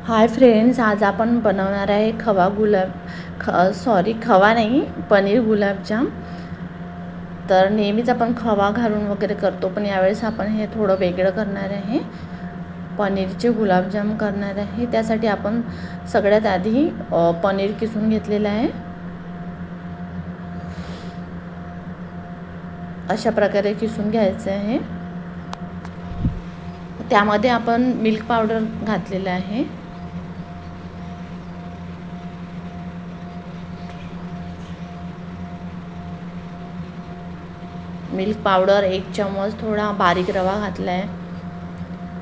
Hi friends, आज आपण बनवणार आहे खवा नाही, पनीर गुलाबजाम। तर नेहमीच आपण खवा घालून वगैरे करतो, पण यावेळेस आपण हे थोडं वेगळं करणार आहे। पनीरचे गुलाबजाम करणार आहे। त्यासाठी आपण सगळ्यात आधी पनीर किसून घेतलेलं आहे। अशा प्रकारे किसून घ्यायचं आहे। त्यामध्ये आपण मिल्क पावडर घातलेलं आहे। मिल्क पावडर 1 चम्मच, थोडा बारीक रवा घातला आहे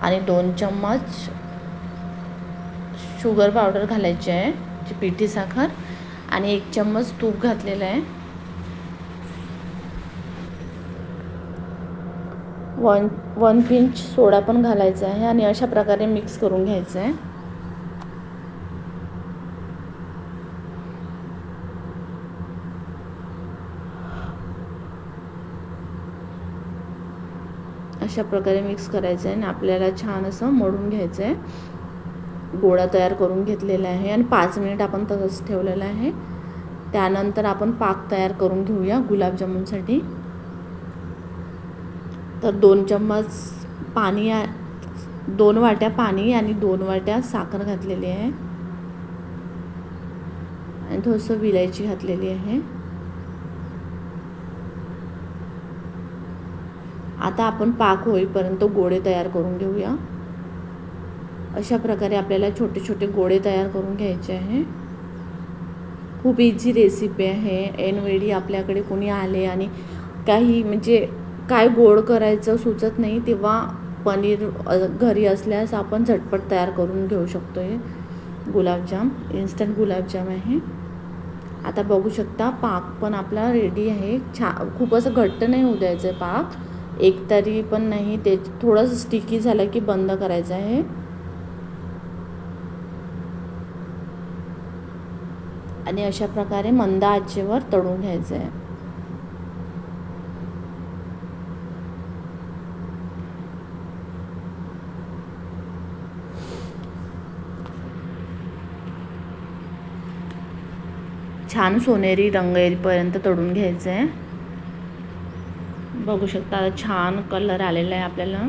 आणि 2 चम्मच शुगर पावडर घालायची आहे, जी पिठी साखर, आणि 1 चम्मच तूप घातलेलं आहे। 1 पिंच सोडा पण घालायचा आहे आणि अशा प्रकारे मिक्स करून घ्यायचं आहे। अशा प्रकारे मिक्स करायचं आहे आणि आपल्याला छान असं मळून घ्यायचं आहे। गोळा तयार करून घेतलेला आहे आणि 5 मिनिट आपण तसंच ठेवलेलं आहे। त्यानंतर आपण पाक तयार करून घेऊया गुलाबजामुनसाठी। तर 2 चम्मच पाणी, 2 वाट्या पाणी आणि 2 वाट्या साखर घातलेली आहे आणि थोडंसं विलायची घातलेली आहे। आता आपण पाक होईपर्यंत गोळे तयार करून घेऊया। अशा प्रकारे आपल्याला छोटे छोटे गोळे तयार करून घ्यायचे आहे। खूप इझी रेसिपी आहे। ऐनवेळी आपल्याकडे कोणी आले आणि काही म्हणजे काय गोड करायचं सुचत नाही, तेव्हा पनीर घरी असल्यास आपण झटपट तयार करून घेऊ शकतो। हे गुलाबजाम इन्स्टंट गुलाबजाम आहे। आता बघू शकता पाक पण आपला रेडी आहे। खूप असं घट्ट नाही होऊ द्यायचं पाक, एकतरी पण नाही, ते थोडंसं स्टिकी झालं की बंद करायचं आहे आणि अशा प्रकारे मंद आचेवर तळून घ्यायचं आहे। छान सोनेरी रंग येईपर्यंत तळून घ्यायचं आहे। बघू शकता छान कलर आलेला आहे आपल्याला,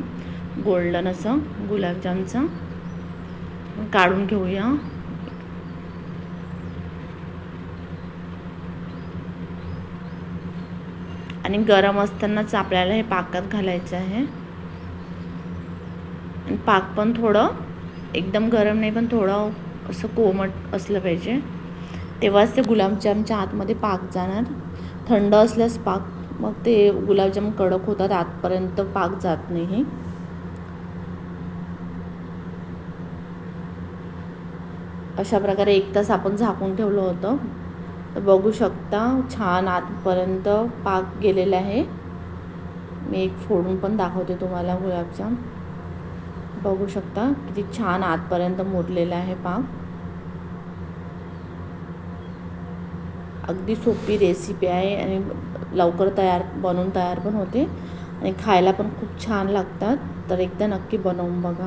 गोल्डन असं गुलाबजामचा। काढून घेऊया। आणि गरम असतानाच आपल्याला हे पाकात घालायचं आहे आणि पाक पण थोडं एकदम गरम नाही, पण थोडं असं कोमट असलं पाहिजे, तेव्हाच ते गुलाबजामच्या आतमध्ये पाक जाणार। थंड असल्यास पाक मग ते गुलाबजाम कडक होतात, आतपर्यंत पाक जात नाही। अशा प्रकारे 1 तास आपण झाकून ठेवलं होतं। तर बघू शकता छान आतपर्यंत पाक गेलेला आहे। मी एक फोडून पण दाखवते तुम्हाला गुलाबजाम। बघू शकता किती छान आतपर्यंत मुरलेला आहे पाक। अगदी सोपी रेसिपी आहे आणि लवकर बनवून तयार पण होते आणि खायला पण खूप छान लागतात। तर एकदा नक्की बनवून बघा।